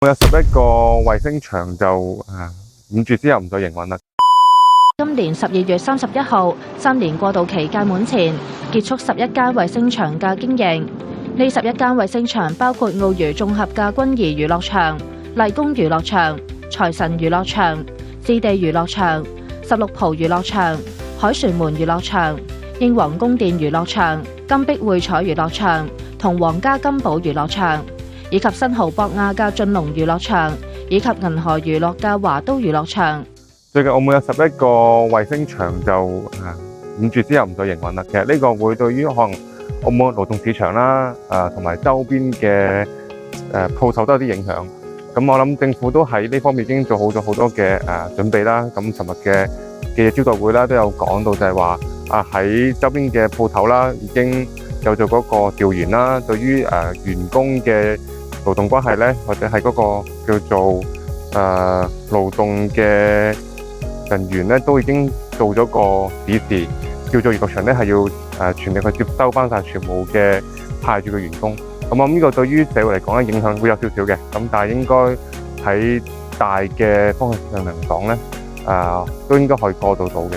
我有11個衛星場就5月之後唔再營運啦。今年12月31號，3年過渡期屆滿前，結束11間衛星場嘅經營。呢11間衛星場包括澳娛綜合嘅君怡娛樂場、麗宮娛樂場、財神娛樂場、置地娛樂場、16浦娛樂場、凱旋門娛樂場、英皇宮殿娛樂場、金碧匯彩娛樂場同皇家金寶娛樂場，以及新濠博亞嘅駿龍娛樂場，以及銀河娛樂嘅華都娛樂場。最近澳門有11個衛星場就5月之後唔再營運啦。其實呢個會對於可能澳門勞動市場啦，同埋周邊嘅鋪頭都有啲影響。咁我諗政府都喺呢方面已經做好咗好多嘅準備啦。咁尋日嘅記者招待會啦，都有講到就係話喺周邊嘅鋪頭啦，已經有做嗰個調研啦。對於員工嘅勞動關係咧，或者係嗰個叫做勞動嘅人員咧，都已經做咗個指示，叫做娛樂場咧係要全力去接收翻晒全部嘅派駐嘅員工。咁我諗呢個對於社會嚟講咧，影響會有少少嘅。咁但係應該喺大嘅方向上嚟講咧，都應該可以過渡到嘅。